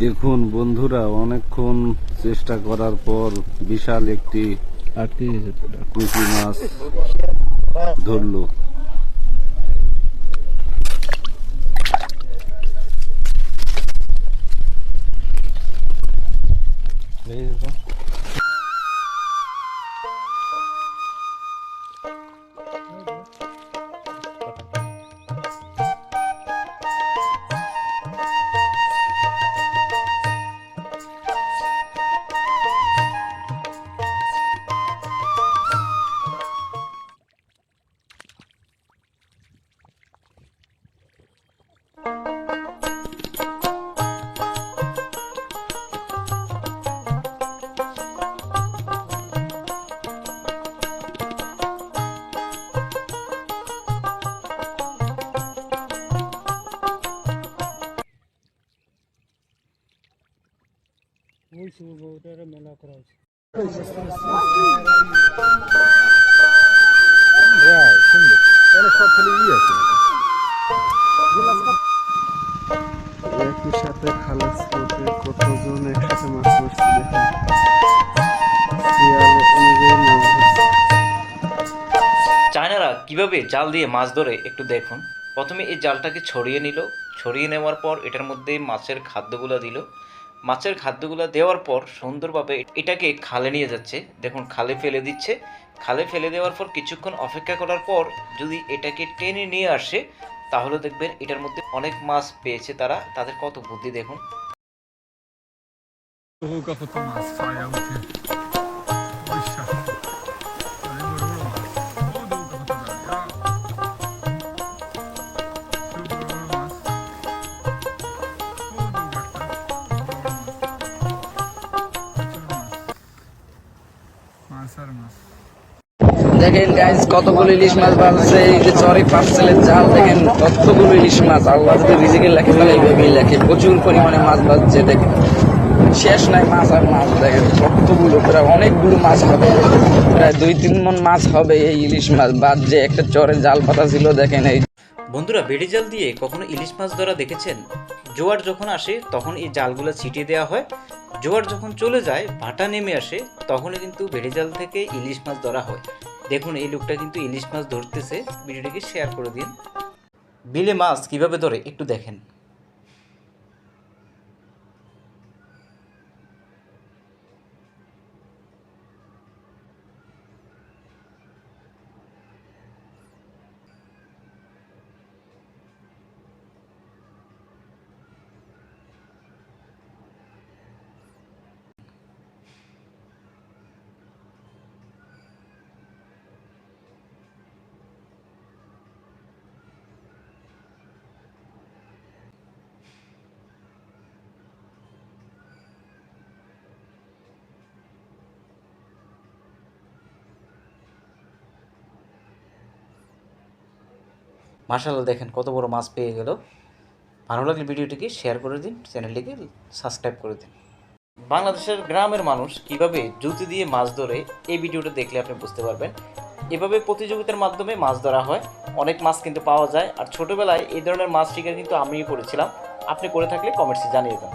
দেখুন বন্ধুরা, অনেকক্ষণ চেষ্টা করার পর বিশাল একটি পুঁটি মাছ ধরলো। ওই শুভ ওটার মেলা করা হয়েছে। সুন্দর, এখানে সব খালি আছে। একই সাথে খালাস স্রোতে কতজন একসাথে মাছ ধরছে দেখুন। সিরিয়াল অনুযায়ী মাছ ধরছে। চায়নারা কিভাবে জাল দিয়ে মাছ ধরে একটু দেখুন। প্রথমে এই জালটাকে ছড়িয়ে নিল, ছড়িয়ে নেওয়ার পর এটার মধ্যে মাছের খাদ্যগুলো দিল। মাছের খাদ্যগুলো দেওয়ার পর সুন্দরভাবে এটাকে খালে নিয়ে যাচ্ছে। দেখুন খালে ফেলে দিচ্ছে। খালে ফেলে দেওয়ার পর কিছুক্ষণ অপেক্ষা করার পর যদি এটাকে টেনে নিয়ে আসে তাহলে দেখবেন এটার মধ্যে অনেক মাছ পেয়েছে তারা। তাদের কত বুদ্ধি দেখুন। দেখেন গাইজ কতগুলো ইলিশ মাছ বাড়ছে। এই যে চরে পার্সেলের জাল দেখেন কতগুলো ইলিশ মাছ। আল্লাহ যদি রিজিকে লেখে তাহলে এইভাবেই লেখে। প্রচুর পরিমাণে মাছ বাড়ছে দেখেন, শেষ নাই মাছ আর মাছ। দেখেন কতগুলো, প্রায় অনেকগুলো মাছ হবে, প্রায় 2-3 মণ মাছ হবে এই ইলিশ মাছ বাদ যে একটা চরে জাল পাতা ছিল। দেখেন এই বন্ধুরা, বেড়ি জাল দিয়ে কখনো ইলিশ মাছ ধরা দেখেছেন? জোয়ার যখন আসে তখন এই জালগুলো ছিটিয়ে দেওয়া হয়। জোয়ার যখন চলে যায়, ভাটা নেমে আসে, তখনই কিন্তু বেড়ি জাল থেকে ইলিশ মাছ ধরা হয়। দেখুন এই লোকটা কিন্তু ইলিশ মাছ ধরতেছে। ভিডিওটিকে শেয়ার করে দিন। বিলে মাছ কিভাবে ধরে একটু দেখেন। মাশাআল্লাহ, দেখেন কত বড় মাছ পেয়ে গেল। ভালো লাগলে ভিডিওটিকে শেয়ার করে দিন, চ্যানেলটিকে সাবস্ক্রাইব করে দিন। বাংলাদেশের গ্রামের মানুষ কিভাবে জুতি দিয়ে মাছ ধরে এই ভিডিওটা দেখলে আপনি বুঝতে পারবেন। এভাবে প্রতিযোগিতার মাধ্যমে মাছ ধরা হয়, অনেক মাছ কিন্তু পাওয়া যায়। আর ছোটোবেলায় এই ধরনের মাছ শিকার কিন্তু আমিও করেছিলাম। আপনি করে থাকলে কমেন্টসে জানিয়ে দেন।